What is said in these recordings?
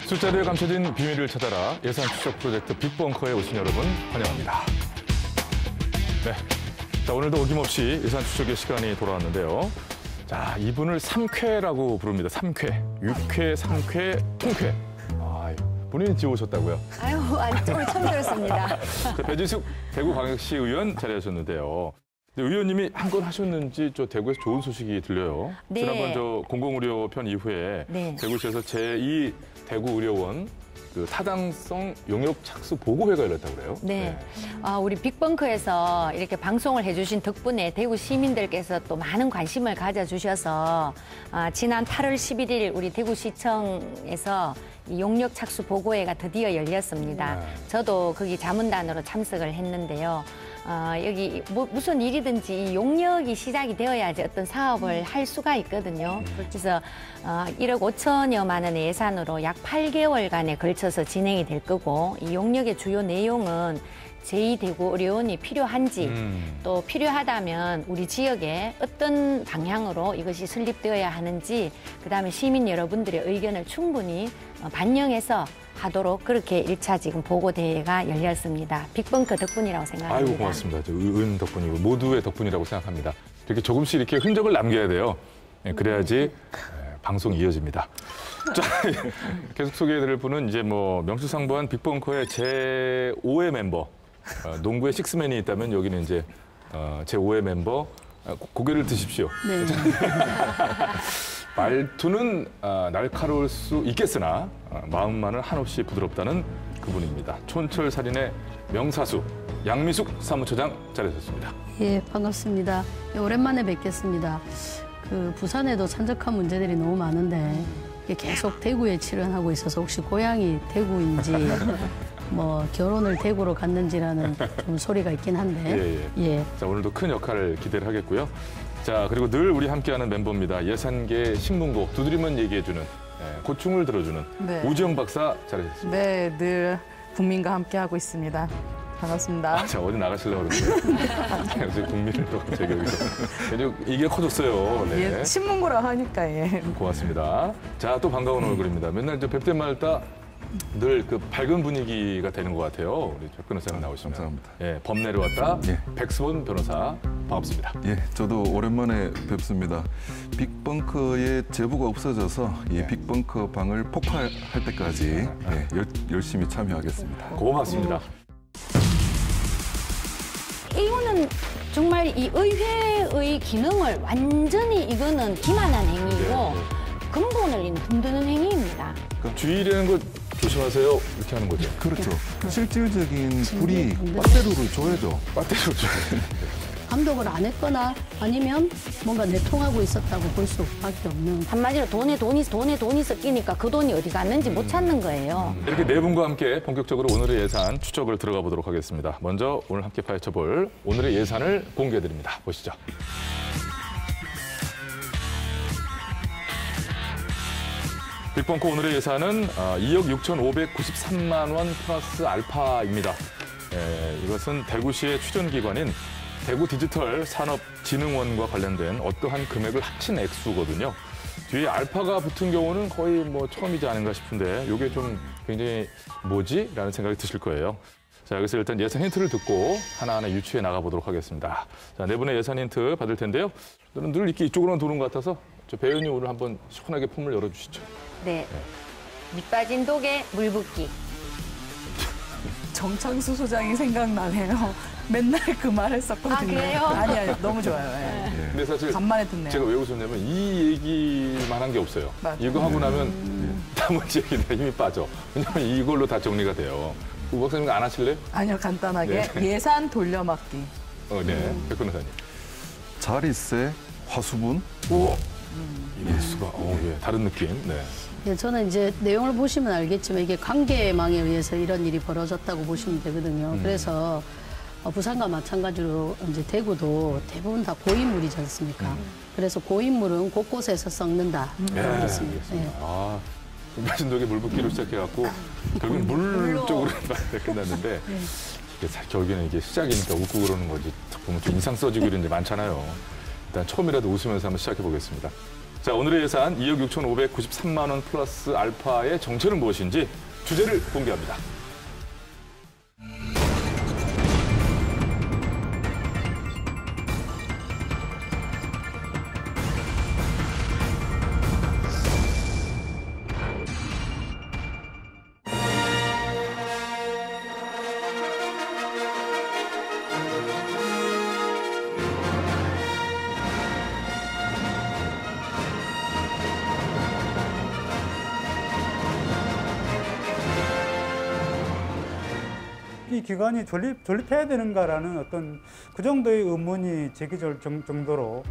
숫자리에 감춰진 비밀을 찾아라 예산 추적 프로젝트 빅벙커에 오신 여러분 환영합니다. 네, 자 오늘도 어김없이 예산 추적의 시간이 돌아왔는데요. 자 이분을 삼쾌라고 부릅니다. 삼쾌, 육쾌, 삼쾌, 통쾌. 아, 본인이 지어오셨다고요? 아유, 오늘 처음 들었습니다. 배진숙 대구광역시 의원 자리하셨는데요. 의원님이 한 건 하셨는지 저 대구에서 좋은 소식이 들려요. 네. 지난번 저 공공의료 편 이후에 네. 대구시에서 제2 대구의료원 그 타당성 용역 착수 보고회가 열렸다고 그래요. 네. 우리 빅벙커에서 이렇게 방송을 해주신 덕분에 대구 시민들께서 또 많은 관심을 가져주셔서 지난 8월 11일 우리 대구시청에서 이 용역 착수 보고회가 드디어 열렸습니다. 네. 저도 거기 자문단으로 참석을 했는데요. 여기 무슨 일이든지 용역이 시작이 되어야지 어떤 사업을 할 수가 있거든요. 그래서 1억 5천여만 원의 예산으로 약 8개월간에 걸쳐서 진행이 될 거고 이 용역의 주요 내용은 제2대구의료원이 필요한지 또 필요하다면 우리 지역에 어떤 방향으로 이것이 설립되어야 하는지 그다음에 시민 여러분들의 의견을 충분히 반영해서 하도록 그렇게 1차 지금 보고대회가 열렸습니다. 빅벙커 덕분이라고 생각합니다. 아이고 고맙습니다. 저 의원 덕분이고 모두의 덕분이라고 생각합니다. 이렇게 조금씩 이렇게 흔적을 남겨야 돼요. 그래야지 방송이 이어집니다. 자, 계속 소개해드릴 분은 이제 뭐 명수상부한 빅벙커의 제5의 멤버, 농구의 식스맨이 있다면 여기는 이제 제5의 멤버 고개를 드십시오. 네. 말투는 날카로울 수 있겠으나 마음만은 한없이 부드럽다는 그분입니다. 촌철살인의 명사수 양미숙 사무처장 자리하셨습니다. 예, 반갑습니다. 오랜만에 뵙겠습니다. 그 부산에도 산적한 문제들이 너무 많은데 계속 대구에 출연하고 있어서 혹시 고향이 대구인지 뭐 결혼을 대구로 갔는지라는 좀 소리가 있긴 한데. 예. 자 오늘도 큰 역할을 기대를 하겠고요. 자 그리고 늘 우리 함께하는 멤버입니다. 예산계 신문고 두드리면 얘기해주는 고충을 들어주는 네. 오지영 박사 자리하셨습니다. 네, 늘 국민과 함께하고 있습니다. 반갑습니다. 자 어디 나가시려고 그러는데 요새 국민을 또 갑자기 여기서 굉장히 이게 커졌어요. 네. 예, 신문고라 하니까 예. 고맙습니다. 자 또 반가운 얼굴입니다. 맨날 저 뵙때마다 늘 그 밝은 분위기가 되는 것 같아요. 우리 박 변호사님 나오시면. 감사합니다. 예, 법 내려왔다. 예. 백수본 변호사 반갑습니다. 예, 저도 오랜만에 뵙습니다. 빅벙커의 제보가 없어져서 이 빅벙커 방을 폭파할 때까지 열심히 참여하겠습니다. 고맙습니다. 이거는 정말 이 의회의 기능을 완전히 이거는 기만한 행위고 근본을 잇는 흔드는 행위입니다. 그럼 주의라는 거 조심하세요 이렇게 하는 거죠. 그렇죠. 실질적인 불이 배터리를 줘야죠. 배터리를 줘야 감독을 안 했거나 아니면 뭔가 내통하고 있었다고 볼 수밖에 없는. 한마디로 돈에 돈이 섞이니까 그 돈이 어디 갔는지 못 찾는 거예요. 이렇게 네 분과 함께 본격적으로 오늘의 예산 추적을 들어가 보도록 하겠습니다. 먼저 오늘 함께 파헤쳐볼 오늘의 예산을 공개해드립니다. 보시죠. 빅벙커 오늘의 예산은 2억 6,593만 원 플러스 알파입니다. 이것은 대구시의 추전기관인 대구디지털산업진흥원과 관련된 어떠한 금액을 합친 액수거든요. 뒤에 알파가 붙은 경우는 거의 뭐 처음이지 않은가 싶은데 이게 좀 굉장히 뭐지? 라는 생각이 드실 거예요. 자, 여기서 일단 예산 힌트를 듣고 하나하나 유추해 나가보도록 하겠습니다. 자, 네 분의 예산 힌트 받을 텐데요. 저는 늘 이렇게 이쪽으로만 도는 것 같아서 저 배 의원님 오늘 한번 시원하게 품을 열어주시죠. 네. 밑 빠진 독에 물 붓기. 정창수 소장이 생각나네요. 맨날 그 말 했었거든요. 아, 그래요? 아니요, 너무 좋아요. 예. 근데 사실 간만에 듣네요. 제가 왜 웃었냐면 이 얘기만 한 게 없어요. 맞아요. 이거 하고 나면 나머지 얘기에 힘이 빠져. 왜냐면 이걸로 다 정리가 돼요. 우 박사님 안 하실래요? 아니요, 간단하게 네. 예산 돌려막기. 네. 백 변호사님. 자릿세, 화수분. 오! 이럴 수가. 다른 느낌. 네. 예, 저는 이제 내용을 보시면 알겠지만 이게 관계망에 의해서 이런 일이 벌어졌다고 보시면 되거든요. 그래서 부산과 마찬가지로 이제 대구도 대부분 다 고인물이지 않습니까? 그래서 고인물은 곳곳에서 썩는다. 그렇습니다. 예. 아, 마진독에 물 붓기로 시작해갖고 결국은 물 쪽으로 끝났는데 이게 결국에는 이게 시작이니까 웃고 그러는 거지. 보면 좀 인상 써지고 이런 게 많잖아요. 일단 처음이라도 웃으면서 한번 시작해 보겠습니다. 자, 오늘의 예산 2억 6,593만 원 플러스 알파의 정체는 무엇인지 주제를 공개합니다. 이 기관이 존립해야 되는가라는 어떤 그 정도의 의문이 제기될 정도로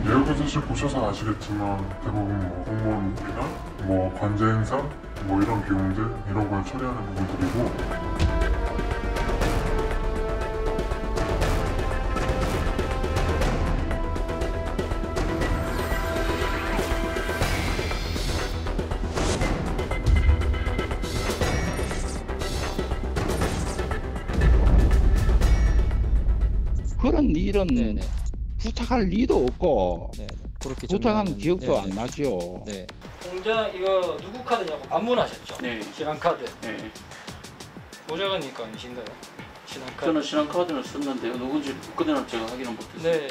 내역을 사실 보셔서 아시겠지만 대부분 뭐 공무원이나 뭐 관제 행사 뭐 이런 비용들 이런 걸 처리하는 부분들이고 그런 일은 부탁할 리도 없고 그렇게 부탁하면 정리하는- 기억도 네네. 안 나죠. 네. 공자 이거 누구 카드냐고 반문하셨죠? 네. 신한카드. 네. 보좌관님과 아니신가요? 신한카드. 저는 신한카드를 썼는데요. 누군지 그때는 제가 확인을 못했어요. 네.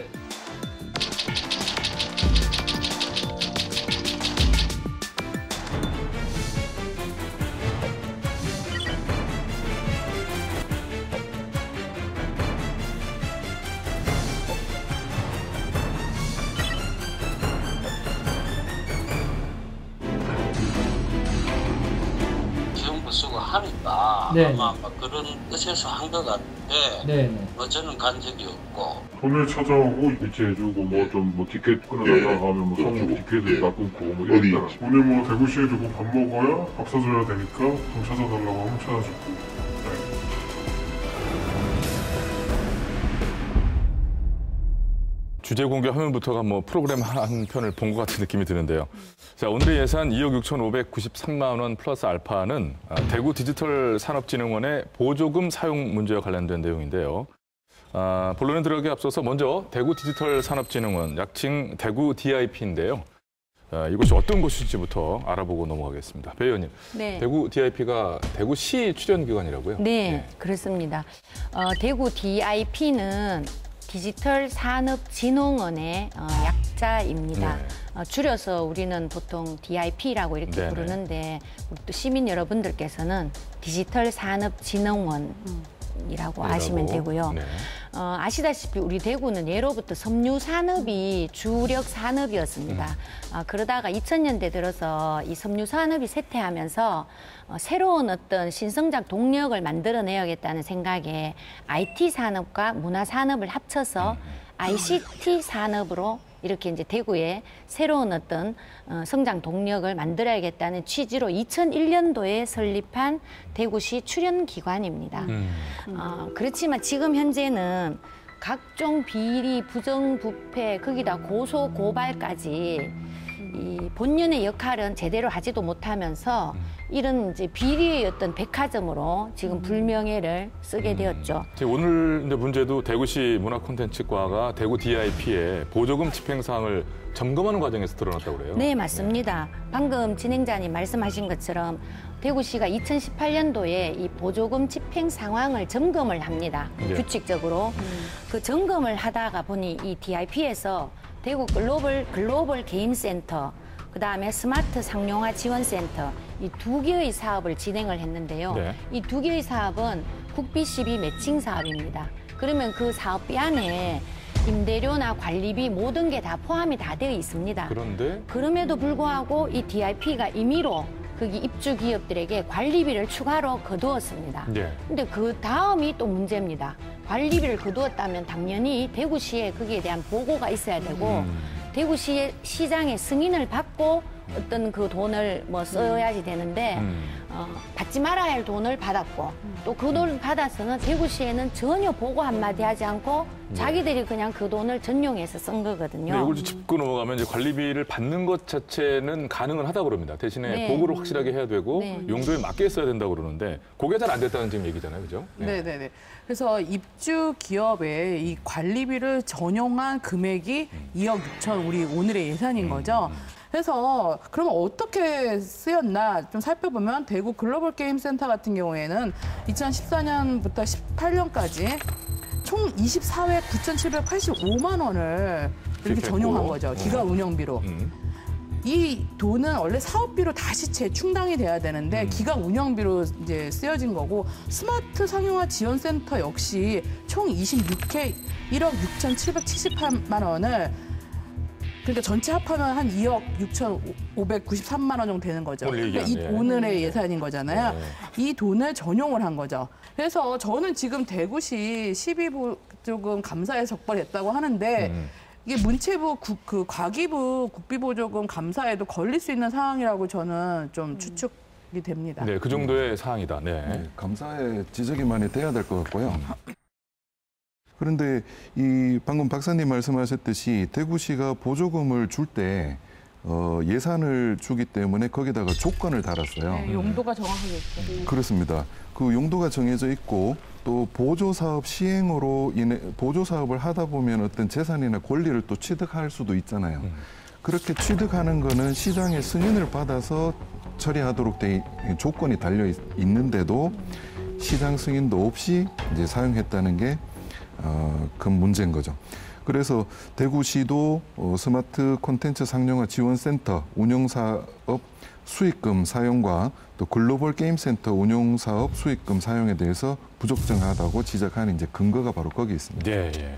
정부 쓰고 하니까 네. 아마 그런 뜻에서 한 것 같은데 네. 저는 간 적이 없고 돈을 찾아오고 이체해주고 뭐 좀 뭐 티켓 끊어달라고 하면 뭐 성공 티켓을 다 끊고 뭐 이랬잖아. 오늘 뭐 대구시에 두고 밥 먹어야 밥 사줘야 되니까 돈 찾아달라고 하면 찾아주고. 주제 공개 화면부터가 뭐 프로그램 한 편을 본 것 같은 느낌이 드는데요. 자, 오늘의 예산 2억 6,593만 원 플러스 알파는 대구 디지털 산업진흥원의 보조금 사용 문제와 관련된 내용인데요. 본론에 들어가기 앞서서 먼저 대구 디지털 산업진흥원, 약칭 대구 DIP인데요. 이것이 어떤 곳인지부터 알아보고 넘어가겠습니다. 배 의원님, 네. 대구 DIP가 대구시 출연기관이라고요? 네, 그렇습니다. 대구 DIP는 디지털 산업진흥원의 약자입니다. 네. 줄여서 우리는 보통 DIP라고 이렇게 네네. 부르는데 우리 또 시민 여러분들께서는 디지털 산업진흥원이라고 아시면 되고요. 네. 아시다시피 우리 대구는 예로부터 섬유 산업이 주력 산업이었습니다. 그러다가 2000년대 들어서 이 섬유 산업이 쇠퇴하면서 새로운 어떤 신성장 동력을 만들어내야겠다는 생각에 IT 산업과 문화 산업을 합쳐서 ICT 산업으로 이렇게 이제 대구에 새로운 어떤 성장 동력을 만들어야겠다는 취지로 2001년도에 설립한 대구시 출연기관입니다. 그렇지만 지금 현재는 각종 비리, 부정부패, 거기다 고소, 고발까지 이 본연의 역할은 제대로 하지도 못하면서 이런 이제 비리의 어떤 백화점으로 지금 불명예를 쓰게 되었죠. 오늘 이제 문제도 대구시 문화콘텐츠과가 대구 DIP의 보조금 집행 사항을 점검하는 과정에서 드러났다고 그래요. 네, 맞습니다. 방금 진행자님 말씀하신 것처럼 대구시가 2018년도에 이 보조금 집행 상황을 점검을 합니다. 네. 규칙적으로. 그 점검을 하다가 보니 이 DIP에서 대구 글로벌 게임센터, 그다음에 스마트 상용화 지원센터 이 두 개의 사업을 진행을 했는데요. 네. 이 두 개의 사업은 국비 시비 매칭 사업입니다. 그러면 그 사업비 안에 임대료나 관리비 모든 게 다 포함이 다 되어 있습니다. 그런데 그럼에도 불구하고 이 DIP가 임의로 거기 입주 기업들에게 관리비를 추가로 거두었습니다. 네. 근데 그 다음이 또 문제입니다. 관리비를 거두었다면 당연히 대구시에 거기에 대한 보고가 있어야 되고 대구시 시장의 승인을 받고 어떤 그 돈을 뭐 써야지 되는데 받지 말아야 할 돈을 받았고 또 그 돈을 받아서는 대구시에는 전혀 보고 한마디 하지 않고 자기들이 그냥 그 돈을 전용해서 쓴 거거든요. 네, 이걸 좀 짚고 넘어가면 이제 관리비를 받는 것 자체는 가능은 하다고 그럽니다. 대신에 네. 보고를 확실하게 해야 되고 네. 용도에 맞게 써야 된다고 그러는데 그게 잘 안 됐다는 지금 얘기잖아요. 그죠? 네네네. 그래서 입주 기업의 이 관리비를 전용한 금액이 2억 6천 우리 오늘의 예산인 거죠. 그래서 그러면 어떻게 쓰였나 좀 살펴보면 대구 글로벌 게임 센터 같은 경우에는 2014년부터 18년까지 총 24회 9,785만 원을 이렇게 전용한 거죠. 기간 운영비로. 이 돈은 원래 사업비로 다시 재충당이 돼야 되는데 기간 운영비로 이제 쓰여진 거고 스마트 상용화 지원센터 역시 총 26회 1억 6,778만 원을 그러니까 전체 합하면 한 2억 6,593만 원 정도 되는 거죠. 그러니까 오늘의 예산인 거잖아요. 이 돈을 전용을 한 거죠. 그래서 저는 지금 대구시 시비보조금 감사에 적발했다고 하는데 이게 문체부 그 과기부 국비보조금 감사에도 걸릴 수 있는 상황이라고 저는 좀 추측이 됩니다. 네, 그 정도의 사항이다. 네. 감사에 지적이 많이 돼야 될 것 같고요. 그런데 이 방금 박사님 말씀하셨듯이 대구시가 보조금을 줄 때 예산을 주기 때문에 거기다가 조건을 달았어요. 네, 용도가 정확하게 있죠. 그렇습니다. 그 용도가 정해져 있고 또 보조사업 시행으로 인해 보조사업을 하다 보면 어떤 재산이나 권리를 또 취득할 수도 있잖아요. 그렇게 취득하는 거는 시장의 승인을 받아서 처리하도록 돼 조건이 달려 있는데도 시장 승인도 없이 이제 사용했다는 게 큰 문제인 거죠. 그래서 대구시도 스마트 콘텐츠 상용화 지원센터 운영사업 수익금 사용과 또 글로벌 게임센터 운영사업 수익금 사용에 대해서 부적정하다고 지적하는 이제 근거가 바로 거기 있습니다. 예, 예.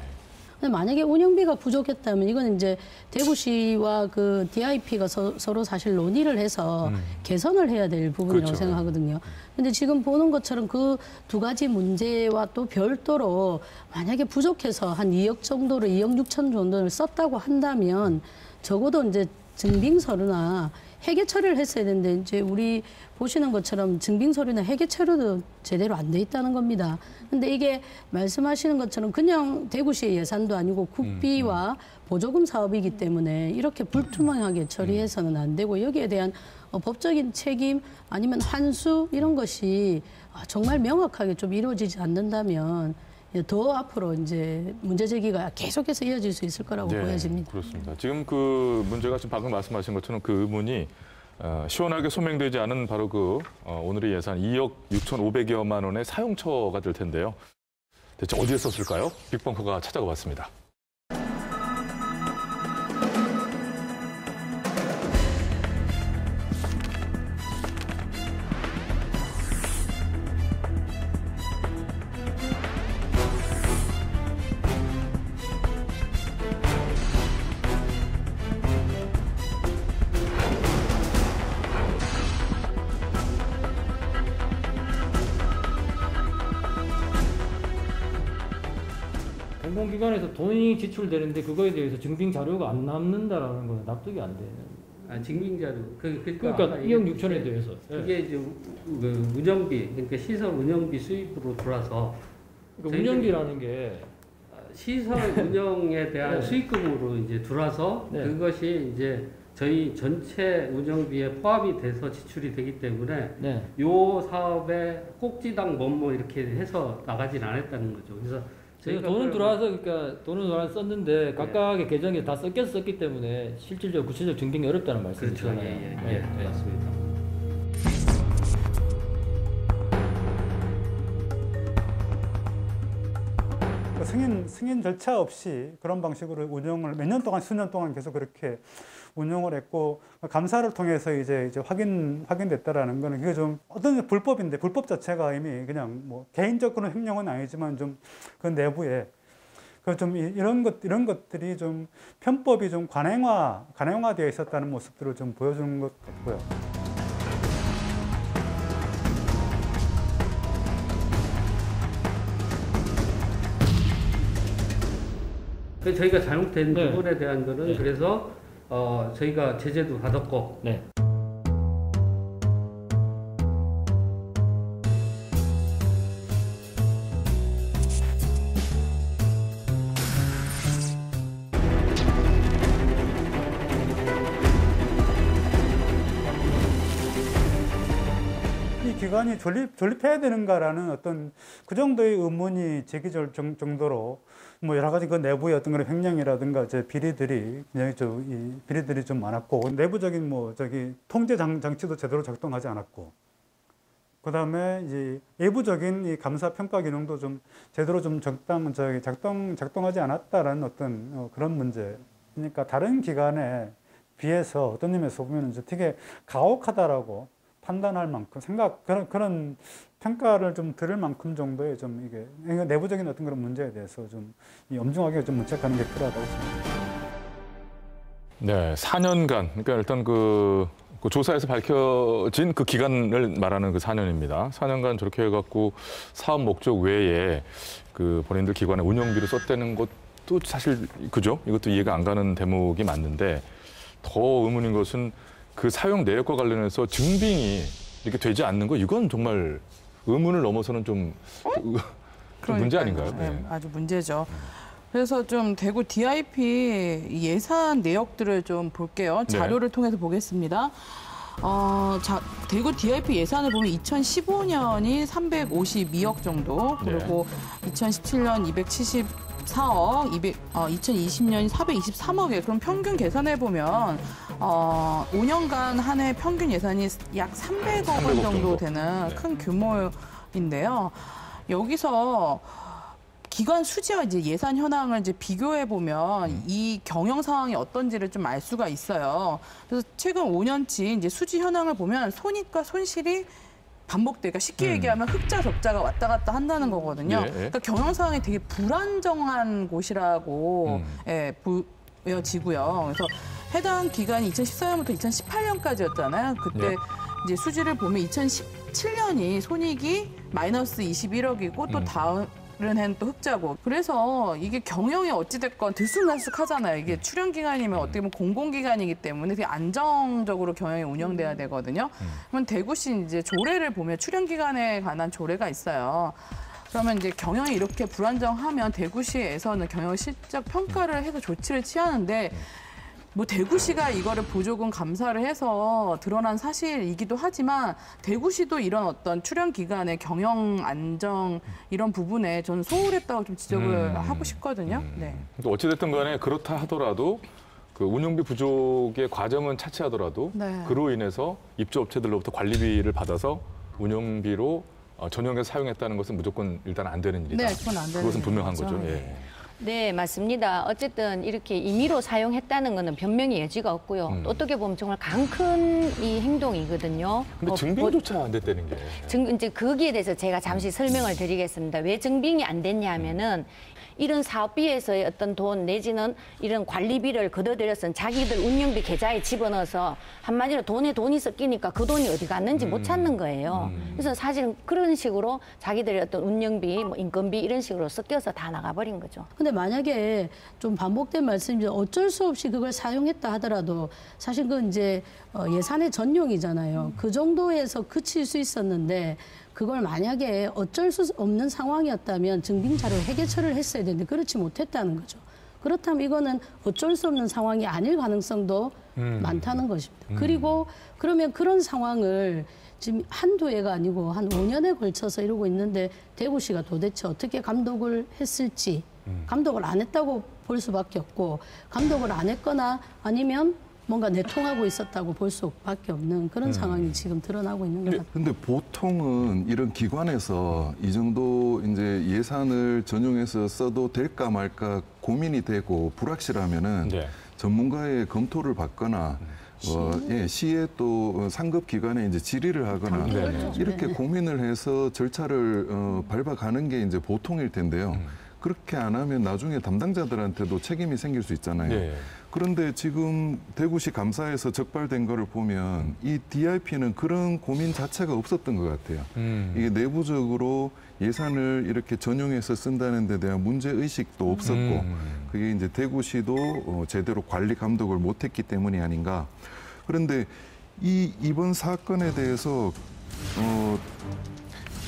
근데 만약에 운영비가 부족했다면 이건 이제 대구시와 그 DIP가 서로 사실 논의를 해서 개선을 해야 될 부분이라고 그렇죠. 생각하거든요. 근데 지금 보는 것처럼 그 두 가지 문제와 또 별도로 만약에 부족해서 한 2억 정도를 2억 6천 정도를 썼다고 한다면 적어도 이제 증빙서류나 회계 처리를 했어야 되는데 이제 우리 보시는 것처럼 증빙서류나 회계 처리도 제대로 안 돼 있다는 겁니다. 근데 이게 말씀하시는 것처럼 그냥 대구시의 예산도 아니고 국비와 보조금 사업이기 때문에 이렇게 불투명하게 처리해서는 안 되고 여기에 대한 법적인 책임 아니면 환수 이런 것이 정말 명확하게 좀 이루어지지 않는다면 더 앞으로 이제 문제 제기가 계속해서 이어질 수 있을 거라고 보여집니다. 그렇습니다. 지금 그 문제가 지금 방금 말씀하신 것처럼 그 의문이 시원하게 소명되지 않은 바로 그 오늘의 예산 2억 6,500여만 원의 사용처가 될 텐데요. 대체 어디에 썼을까요? 빅벙커가 찾아가 봤습니다. 공공기관에서 돈이 지출되는데 그거에 대해서 증빙 자료가 안 남는다라는 건 납득이 안 되는. 증빙 자료. 그러니까 2억 6천에 대해서. 그게 이제 운영비, 그러니까 시설 운영비 수입으로 들어와서. 그러니까 운영비라는 게 시설 운영에 대한 수익금으로 이제 들어와서 그것이 이제 저희 전체 운영비에 포함이 돼서 지출이 되기 때문에 요 사업에 꼭지당 뭐뭐 이렇게 해서 나가진 않았다는 거죠. 그래서 저희가 돈은 들어와서 그러니까 돈은 들어와서 썼는데 각각의 계정에 다 섞여서 썼기 때문에 실질적 구체적 증빙이 어렵다는 말씀이잖아요. 그렇죠. 예, 맞습니다. 승인 절차 없이 그런 방식으로 운영을 몇 년 동안 수년 동안 계속 그렇게 운영을 했고 감사를 통해서 이제 확인됐다라는 거는 그게 좀 어떤 불법인데 불법 자체가 이미 그냥 뭐 개인적 그런 횡령은 아니지만 좀 그 내부에 그 좀 이런 것들이 좀 편법이 좀 관행화되어 있었다는 모습들을 좀 보여주는 것 같고요. 그래서 저희가 잘못된 네. 부분에 대한 거는 네. 그래서 저희가 제재도 받았고 네. 이 기관이 존립해야 되는가라는 어떤 그 정도의 의문이 제기될 정도로 뭐 여러 가지 그 내부의 어떤 그런 횡령이라든가 비리들이 굉장히 이 비리들이 좀 많았고 내부적인 통제 장치도 제대로 작동하지 않았고 그다음에 이제 외부적인 이 감사 평가 기능도 좀 제대로 좀 작동하지 않았다라는 어떤 그런 문제. 그러니까 다른 기관에 비해서 어떤 의미에서 보면 이제 되게 가혹하다라고 판단할 만큼 그런 평가를 좀 들을 만큼 정도의 좀 이게 내부적인 어떤 그런 문제에 대해서 좀 엄중하게 좀 문책하는 게 필요하다고 생각합니다. 네, 4년간 그러니까 일단 그 조사에서 밝혀진 그 기간을 말하는 그 4년입니다. 4년간 저렇게 해갖고 사업 목적 외에 그 본인들 기관의 운영비를 썼다는 것도 사실 그죠? 이것도 이해가 안 가는 대목이 맞는데 더 의문인 것은 그 사용 내역과 관련해서 증빙이 이렇게 되지 않는 거 이건 정말 의문을 넘어서는 좀 문제 아닌가요? 네, 아주 문제죠. 그래서 좀 대구 DIP 예산 내역들을 좀 볼게요. 자료를 통해서 보겠습니다. 대구 DIP 예산을 보면 2015년이 352억 정도, 그리고 2017년 274억, 2020년이 423억에 그럼 평균 계산해 보면 5년간 한 해 평균 예산이 약 300억 원 정도 되는 큰 규모인데요. 여기서 기관 수지와 이제 예산 현황을 이제 비교해 보면 이 경영 상황이 어떤지를 좀 알 수가 있어요. 그래서 최근 5년치 이제 수지 현황을 보면 손익과 손실이 반복되니까 쉽게 얘기하면 흑자 적자가 왔다 갔다 한다는 거거든요. 그러니까 경영 상황이 되게 불안정한 곳이라고 보여지고요. 그래서 해당 기간이 2014년부터 2018년까지였잖아요. 그때 이제 수지를 보면 2017년이 손익이 마이너스 21억이고 또 다른 해는 또 흑자고. 그래서 이게 경영이 어찌됐건 들쑥날쑥하잖아요. 이게 출연기관이면 어떻게 보면 공공기관이기 때문에 되게 안정적으로 경영이 운영돼야 되거든요. 그러면 대구시 이제 조례를 보면 출연기관에 관한 조례가 있어요. 그러면 이제 경영이 이렇게 불안정하면 대구시에서는 경영 실적 평가를 해서 조치를 취하는데 뭐 대구시가 이거를 보조금 감사를 해서 드러난 사실이기도 하지만 대구시도 이런 어떤 출연기관의 경영 안정 이런 부분에 저는 소홀했다고 좀 지적을 하고 싶거든요. 네. 어찌됐든 간에 그렇다 하더라도 그 운영비 부족의 과정은 차치하더라도 그로 인해서 입주업체들로부터 관리비를 받아서 운영비로 전용해서 사용했다는 것은 무조건 일단 안 되는 일이다. 네, 그건 안 되는 그것은 분명한 거죠. 거죠. 예. 네, 맞습니다. 어쨌든 이렇게 임의로 사용했다는 것은 변명의 여지가 없고요. 또 어떻게 보면 정말 강큰 이 행동이거든요. 근데 증빙조차 안 됐다는 게. 이제 거기에 대해서 제가 잠시 설명을 드리겠습니다. 왜 증빙이 안 됐냐면은 이런 사업비에서의 어떤 돈 내지는 이런 관리비를 걷어들여서 자기들 운영비 계좌에 집어넣어서 한마디로 돈에 돈이 섞이니까 그 돈이 어디 갔는지 못 찾는 거예요. 그래서 사실은 그런 식으로 자기들의 어떤 운영비, 뭐 인건비 이런 식으로 섞여서 다 나가버린 거죠. 근데 만약에 좀 반복된 말씀이죠. 어쩔 수 없이 그걸 사용했다 하더라도 사실 그건 이제 예산의 전용이잖아요. 그 정도에서 그칠 수 있었는데 그걸 만약에 어쩔 수 없는 상황이었다면 증빙자료 회계처리를 했어야 되는데 그렇지 못했다는 거죠. 그렇다면 이거는 어쩔 수 없는 상황이 아닐 가능성도 많다는 것입니다. 그리고 그러면 그런 상황을 지금 한두 해가 아니고 한 5년에 걸쳐서 이러고 있는데 대구시가 도대체 어떻게 감독을 했을지 감독을 안 했다고 볼 수밖에 없고 감독을 안 했거나 아니면 뭔가 내통하고 있었다고 볼 수밖에 없는 그런 상황이 지금 드러나고 있는 것 같아요. 근데 보통은 이런 기관에서 이 정도 이제 예산을 전용해서 써도 될까 말까 고민이 되고 불확실하면은 전문가의 검토를 받거나 시에 또 상급 기관에 이제 질의를 하거나 이렇게 고민을 해서 절차를 밟아가는 게 이제 보통일 텐데요. 그렇게 안 하면 나중에 담당자들한테도 책임이 생길 수 있잖아요. 네. 그런데 지금 대구시 감사에서 적발된 거를 보면 이 DRP는 그런 고민 자체가 없었던 것 같아요. 이게 내부적으로 예산을 이렇게 전용해서 쓴다는 데 대한 문제의식도 없었고 그게 이제 대구시도 제대로 관리 감독을 못했기 때문이 아닌가. 그런데 이번 사건에 대해서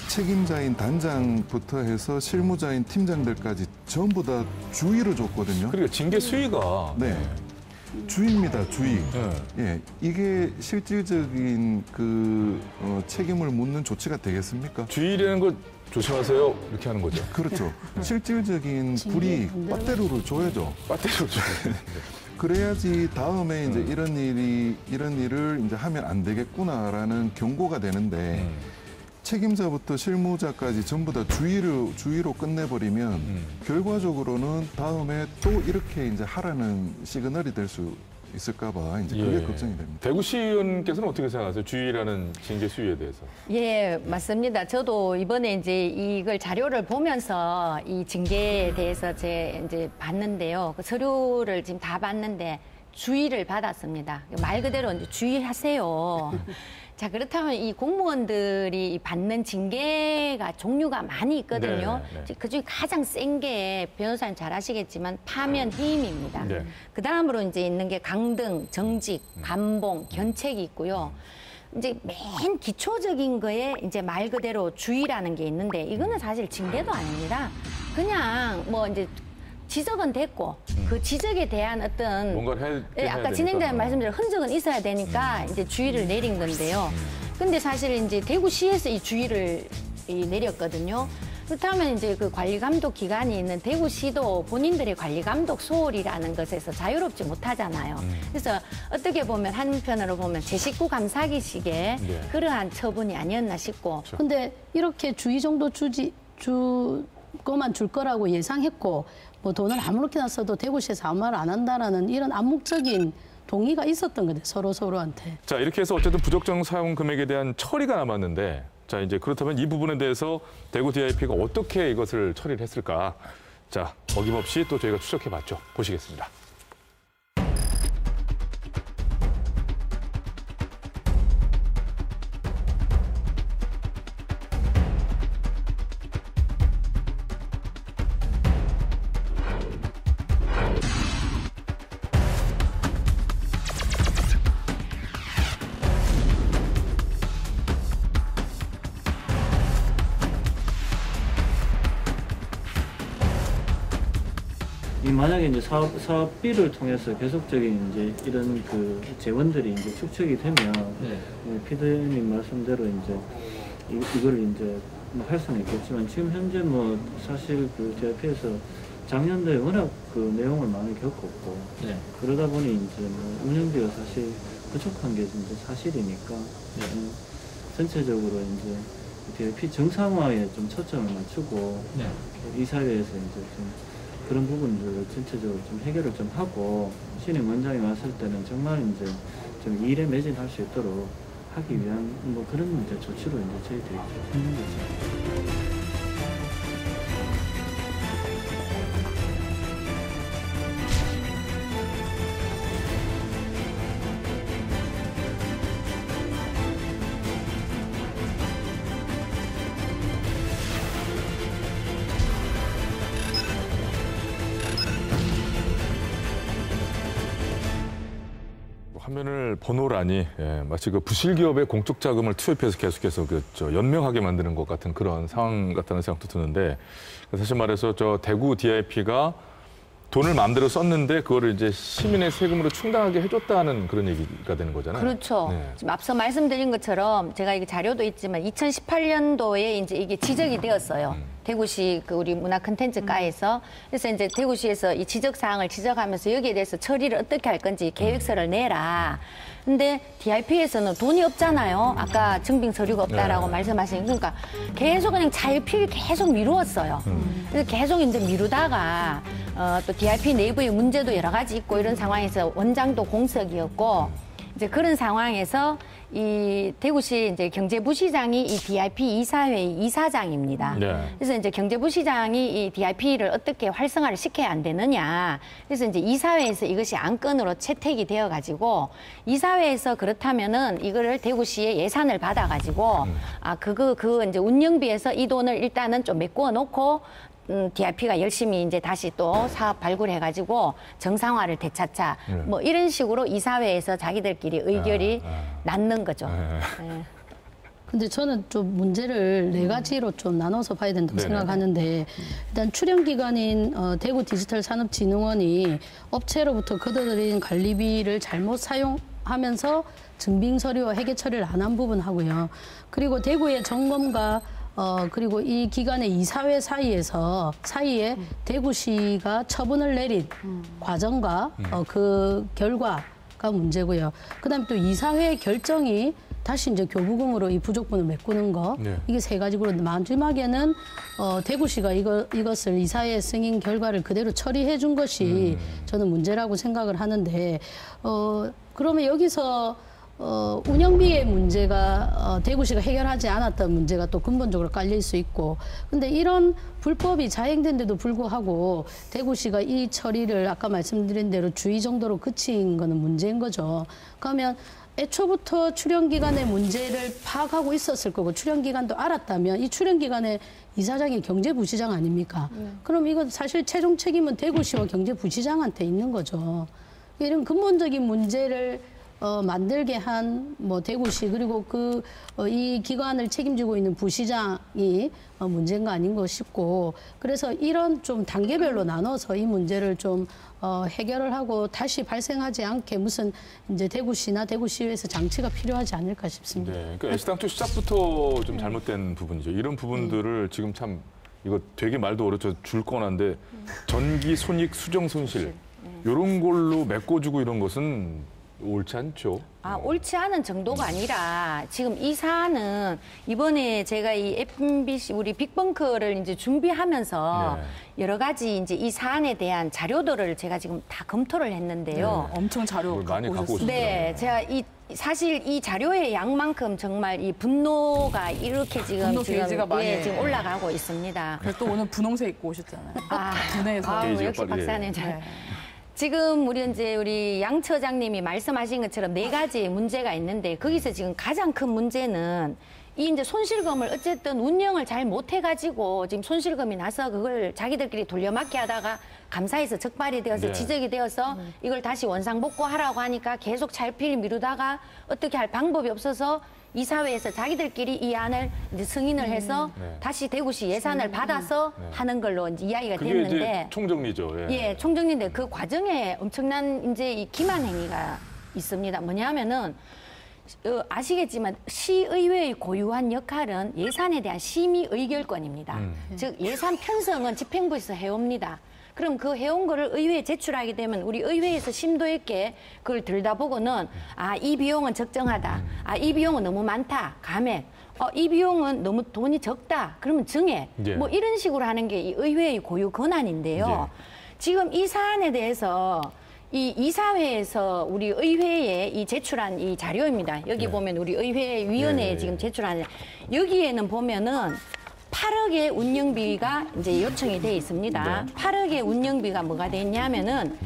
책임자인 단장부터 해서 실무자인 팀장들까지 전부 다 주의를 줬거든요. 그러니까 징계 수위가 네. 주의입니다, 주의. 예, 이게 실질적인 책임을 묻는 조치가 되겠습니까? 주의라는 걸 조심하세요 이렇게 하는 거죠. 그렇죠. 실질적인 불이익, 배터리로 줘야죠. 배터리로 줘야 그래야지 다음에 이제 이런 일을 이제 하면 안 되겠구나라는 경고가 되는데 책임자부터 실무자까지 전부 다 주의로 끝내버리면 결과적으로는 다음에 또 이렇게 이제 하라는 시그널이 될 수 있을까봐 이제 그게 걱정이 됩니다. 대구시 의원께서는 어떻게 생각하세요? 주의라는 징계 수위에 대해서? 예, 맞습니다. 저도 이번에 이제 이걸 자료를 보면서 이 징계에 대해서 이제 봤는데요. 그 서류를 지금 다 봤는데 주의를 받았습니다. 말 그대로 이제 주의하세요. 자, 그렇다면 이 공무원들이 받는 징계가 종류가 많이 있거든요. 그중에 가장 센 게 변호사님 잘 아시겠지만 파면 해임입니다. 그 다음으로 이제 있는 게 강등, 정직, 감봉, 견책이 있고요. 이제 맨 기초적인 거에 이제 말 그대로 주의라는 게 있는데 이거는 사실 징계도 아닙니다. 그냥 뭐 이제 지적은 됐고 그 지적에 대한 어떤 뭔가를 해야 아까 진행자님 말씀대로 흔적은 있어야 되니까 이제 주의를 내린 건데요. 근데 사실 이제 대구시에서 이 주의를 내렸거든요. 그렇다면 이제 그 관리 감독 기관이 있는 대구시도 본인들의 관리 감독 소홀이라는 것에서 자유롭지 못하잖아요. 그래서 어떻게 보면 한편으로 보면 제 식구 감사기식의 그러한 처분이 아니었나 싶고. 근데 이렇게 주의 정도 거만 줄 거라고 예상했고 뭐 돈을 아무렇게나 써도 대구시에서 아무 말 안 한다라는 이런 암묵적인 동의가 있었던 거죠. 서로한테. 자, 이렇게 해서 어쨌든 부적정 사용 금액에 대한 처리가 남았는데 자, 이제 그렇다면 이 부분에 대해서 대구 DIP가 어떻게 이것을 처리를 했을까? 자, 어김없이 또 저희가 추적해 봤죠. 보시겠습니다. 만약에 이제 사업비를 통해서 계속적인 이제 이런 그 재원들이 이제 축적이 되면 피디님 말씀대로 이제 이걸 이제 뭐 할 수는 있겠지만 지금 현재 뭐 사실 그 DIP에서 작년도에 워낙 그 내용을 많이 겪었고 그러다 보니 이제 뭐 운영비가 사실 부족한 게 이제 사실이니까 전체적으로 이제 DIP 정상화에 좀 초점을 맞추고 이사회에서 이제 좀 그런 부분들을 전체적으로 좀 해결을 좀 하고 신임 원장이 왔을 때는 정말 이제 좀 일에 매진할 수 있도록 하기 위한 뭐 그런 이제 조치로 이제 저희들이 했는 거죠. 화면을 보노라니 마치 그 부실 기업에 공적 자금을 투입해서 계속해서 연명하게 만드는 것 같은 그런 상황 같다는 생각도 드는데 사실 말해서 저 대구 DIP가 돈을 마음대로 썼는데 그거를 이제 시민의 세금으로 충당하게 해줬다는 그런 얘기가 되는 거잖아요. 그렇죠. 지금 앞서 말씀드린 것처럼 제가 이게 자료도 있지만 2018년도에 이제 이게 지적이 되었어요. 대구시 그 우리 문화콘텐츠과에서 그래서 이제 대구시에서 이 지적 사항을 지적하면서 여기에 대해서 처리를 어떻게 할 건지 계획서를 내라. 근데 DIP에서는 돈이 없잖아요. 아까 증빙 서류가 없다라고 말씀하신 그러니까 계속 그냥 자율필 계속 미루었어요. 그래서 계속 이제 미루다가 또 DIP 내부의 문제도 여러 가지 있고 이런 상황에서 원장도 공석이었고 이제 그런 상황에서 이 대구시 이제 경제부시장이 이 DIP 이사회의 이사장입니다. 네. 그래서 이제 경제부시장이 이 DIP를 어떻게 활성화를 시켜야 안 되느냐. 그래서 이제 이사회에서 이것이 안건으로 채택이 되어 가지고 이사회에서 그렇다면은 이거를 대구시에 예산을 받아 가지고 그 이제 운영비에서 이 돈을 일단은 좀 메꾸어 놓고 DIP가 열심히 이제 다시 또 사업 발굴해가지고 정상화를 되찾자. 뭐 이런 식으로 이사회에서 자기들끼리 의결이 낳는 거죠. 네. 근데 저는 좀 문제를 네 가지로 좀 나눠서 봐야 된다고 생각하는데 일단 출연기관인 대구 디지털산업진흥원이 업체로부터 걷어들인 관리비를 잘못 사용하면서 증빙 서류와 회계 처리를 안 한 부분 하고요. 그리고 대구의 점검과 그리고 이 기관의 이사회 사이에 대구시가 처분을 내린 과정과 그 결과가 문제고요. 그다음에 또 이사회의 결정이 다시 이제 교부금으로 이 부족분을 메꾸는 거 이게 세 가지고 마지막에는 대구시가 이것을 이사회 승인 결과를 그대로 처리해 준 것이 저는 문제라고 생각을 하는데 그러면 여기서 운영비의 문제가 대구시가 해결하지 않았던 문제가 또 근본적으로 깔릴 수 있고 근데 이런 불법이 자행된데도 불구하고 대구시가 이 처리를 아까 말씀드린 대로 주의 정도로 그친 거는 문제인 거죠. 그러면 애초부터 출연기관의 문제를 파악하고 있었을 거고 출연기관도 알았다면 이 출연기관의 이사장이 경제부시장 아닙니까? 그럼 이건 사실 최종 책임은 대구시와 경제부시장한테 있는 거죠. 이런 근본적인 문제를 만들게 한 뭐 대구시 그리고 이 기관을 책임지고 있는 부시장이 문제인 거 아닌가 싶고 그래서 이런 좀 단계별로 나눠서 이 문제를 좀 해결을 하고 다시 발생하지 않게 무슨 이제 대구시나 대구시에서 장치가 필요하지 않을까 싶습니다. 네, 그러니까 애시당초 시작부터 좀 잘못된 부분이죠. 이런 부분들을 지금 참 이거 되게 말도 어렵죠. 줄 건한데 전기 손익 수정 손실 이런 걸로 메꿔주고 이런 것은 옳지 않죠. 옳지 않은 정도가 아니라 지금 이 사안은 이번에 제가 이 MBC 우리 빅벙커를 이제 준비하면서 여러 가지 이제 이 사안에 대한 자료들을 제가 지금 다 검토를 했는데요. 엄청 자료 많이 갖고 오셨어요. 네, 제가 사실 이 자료의 양만큼 정말 이 분노가 이렇게 지금 지금 올라가고 있습니다. 그래서 또 오늘 분홍색 입고 오셨잖아요. 분해서. 역시 박사님 잘. 지금 우리 양 처장님이 말씀하신 것처럼 네 가지 문제가 있는데 거기서 지금 가장 큰 문제는 이 이제 손실금을 어쨌든 운영을 잘 못해가지고 지금 손실금이 나서 그걸 자기들끼리 돌려막기 하다가 감사에서 적발이 되어서 지적이 되어서 이걸 다시 원상복구하라고 하니까 계속 차일피일 미루다가 어떻게 할 방법이 없어서 이사회에서 자기들끼리 이 안을 이제 승인을 해서 다시 대구시 예산을 받아서 하는 걸로 이제 이야기가 됐는데 그게 이제 총정리죠. 예, 총정리인데 그 과정에 엄청난 이제 이 기만 행위가 있습니다. 뭐냐면은 아시겠지만 시의회의 고유한 역할은 예산에 대한 심의 의결권입니다. 즉 예산 편성은 집행부에서 해옵니다. 그럼 그 해온 거를 의회에 제출하게 되면 우리 의회에서 심도 있게 그걸 들여다보고는 이 비용은 적정하다. 이 비용은 너무 많다. 감액. 이 비용은 너무 돈이 적다. 그러면 증액. 뭐 이런 식으로 하는 게 이 의회의 고유 권한인데요. 지금 이 사안에 대해서 이 이사회에서 우리 의회에 이 제출한 이 자료입니다. 여기 보면 우리 의회 위원회에 지금 제출한 여기에는 보면은 8억의 운영비가 이제 요청이 돼 있습니다. 8억의 운영비가 뭐가 돼 있냐면은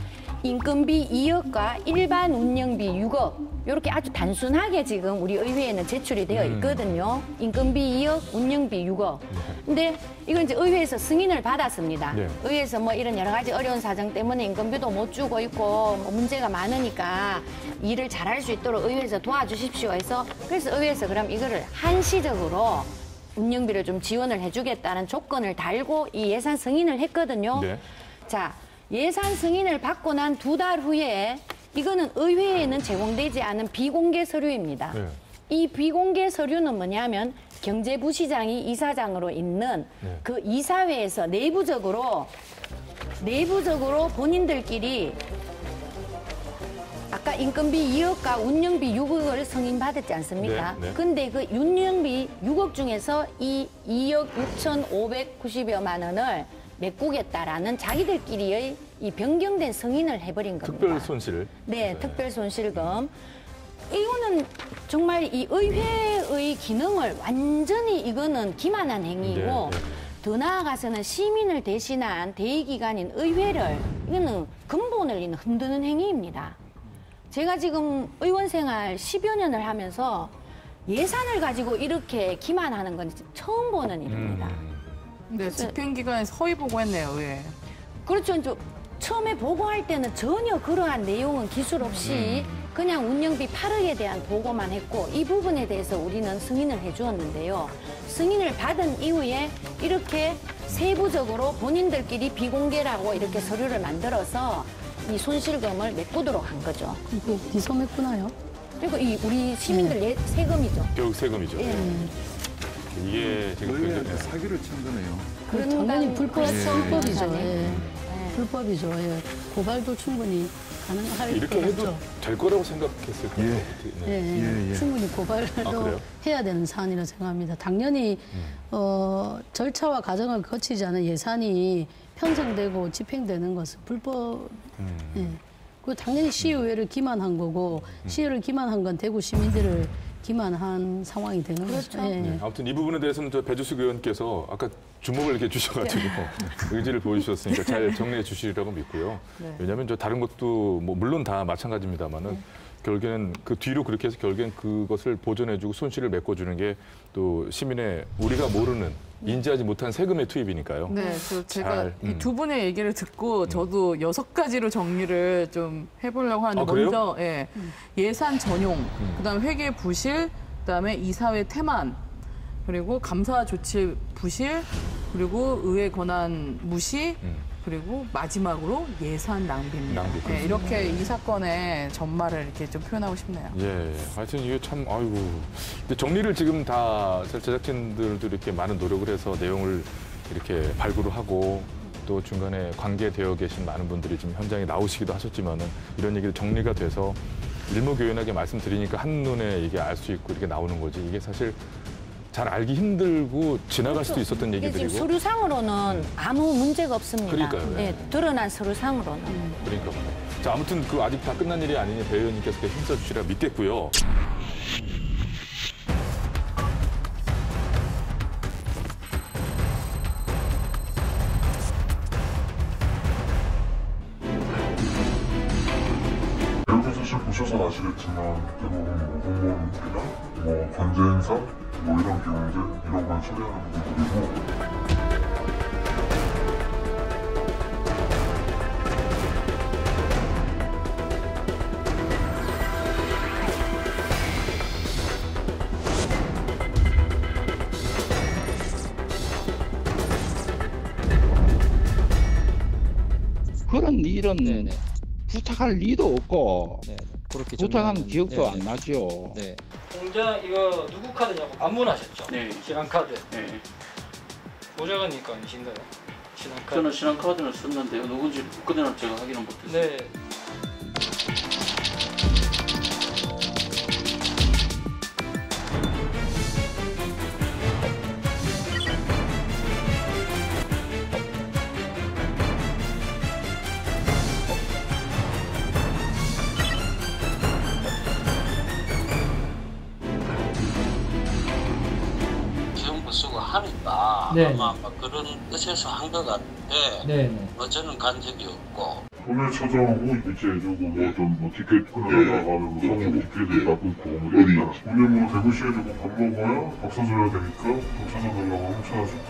인건비 2억과 일반 운영비 6억 이렇게 아주 단순하게 지금 우리 의회에는 제출이 되어 있거든요. 인건비 2억, 운영비 6억. 근데 이건 이제 의회에서 승인을 받았습니다. 의회에서 뭐 이런 여러 가지 어려운 사정 때문에 인건비도 못 주고 있고 뭐 문제가 많으니까 일을 잘할 수 있도록 의회에서 도와주십시오 해서 그래서 의회에서 그럼 이거를 한시적으로 운영비를 좀 지원을 해주겠다는 조건을 달고 이 예산 승인을 했거든요. 자, 예산 승인을 받고 난 2달 후에 이거는 의회에는 제공되지 않은 비공개 서류입니다. 이 비공개 서류는 뭐냐면 경제부시장이 이사장으로 있는 그 이사회에서 내부적으로 본인들끼리 아까 인건비 2억과 운영비 6억을 승인받았지 않습니까? 근데 그 운영비 6억 중에서 이 2억 6,590여만 원을 메꾸겠다라는 자기들끼리의 이 변경된 승인을 해버린 겁니다. 특별 손실. 네, 특별 손실금. 이거는 정말 이 의회의 기능을 완전히 이거는 기만한 행위이고 더 나아가서는 시민을 대신한 대의기관인 의회를 이거는 근본을 흔드는 행위입니다. 제가 지금 의원 생활 10여 년을 하면서 예산을 가지고 이렇게 기만하는 건 처음 보는 일입니다. 네, 집행기관에 서의 보고했네요, 예. 그렇죠. 이제 처음에 보고할 때는 전혀 그러한 내용은 기술 없이 그냥 운영비 8억에 대한 보고만 했고 이 부분에 대해서 우리는 승인을 해주었는데요. 승인을 받은 이후에 이렇게 세부적으로 본인들끼리 비공개라고 이렇게 서류를 만들어서 이 손실금을 메꾸도록 한 거죠. 이거 어디서 메꾸나요? 그리고 이 우리 시민들 세금이죠. 결국 세금이죠. 예. 이게 지금 의회한테 사기를 친 거네요. 당연히 불법이죠. 예. 예. 불법이죠. 예. 고발도 충분히 가능할 이렇게 것 해도 같죠. 될 거라고 생각했을 거예요. 예. 충분히 고발도 해야 되는 사안이라 생각합니다. 당연히 절차와 과정을 거치지 않은 예산이 편성되고 집행되는 것은 불법. 예. 그리고 당연히 시의회를 기만한 거고 시의회를 기만한 건 대구 시민들을 기만한 상황이 되는 거죠. 예. 네, 아무튼 이 부분에 대해서는 저 배주숙 의원께서 아까 주목을 이렇게 주셔가지고 의지를 보여주셨으니까 잘 정리해 주시리라고 믿고요. 네. 왜냐하면 저 다른 것도 뭐 물론 다 마찬가지입니다만은 결국에는 그 뒤로 그렇게 해서 결국엔 그것을 보전해주고 손실을 메꿔주는 게 또 시민의 우리가 모르는 인지하지 못한 세금의 투입이니까요. 네, 제가 이 두 분의 얘기를 듣고 저도 6가지로 정리를 좀 해보려고 하는데 먼저 예산 전용, 그다음 회계 부실, 그다음에 이사회 태만, 그리고 감사 조치 부실, 그리고 의회 권한 무시, 그리고 마지막으로 예산 낭비입니다. 네, 이렇게 이 사건의 전말을 이렇게 좀 표현하고 싶네요. 예, 하여튼 이게 참 아이고. 근데 정리를 지금 다 제작진들도 이렇게 많은 노력을 해서 내용을 이렇게 발굴을 하고 또 중간에 관계되어 계신 많은 분들이 지금 현장에 나오시기도 하셨지만은 이런 얘기를 정리가 돼서 일목요연하게 말씀드리니까 한눈에 이게 알 수 있고 이렇게 나오는 거지. 이게 사실 잘 알기 힘들고 지나갈 수도 있었던 얘기들이고. 지금 서류상으로는 아무 문제가 없습니다. 그러니까요. 네, 드러난 서류상으로는. 그러니까. 자, 아무튼 그 아직 다 끝난 일이 아니니 배 의원님께서 힘써 주시라 믿겠고요. 여러분 사실 보셔서 아시겠지만 대부분 공무원이나 관제 행사 이런 경우들 이런 걸 처리하는 부분들이고 그런 일은 부탁할 리도 없고 그렇게 부탁한 기억도 안 나죠. 공장 이거 누구 카드냐고 반문하셨죠? 네. 신한카드. 네. 보좌관님과 아니신가요? 신한카드. 저는 신한카드를 썼는데요. 누군지 그대로 제가 확인을 못했어요. 네. 쓰고 하니까 아마 그런 뜻에서 한 것 같은데 저는 간 적이 없고 돈을 찾아오고 배치해주고 뭐 티켓 끊어달라고 하면 뭐 성공 티켓을 다 끊고 뭐 이랬다. 오늘 뭐 대구시에 주고 밥 먹어야 밥 사줘야 되니까 돈 찾아달라고 하면 찾아주고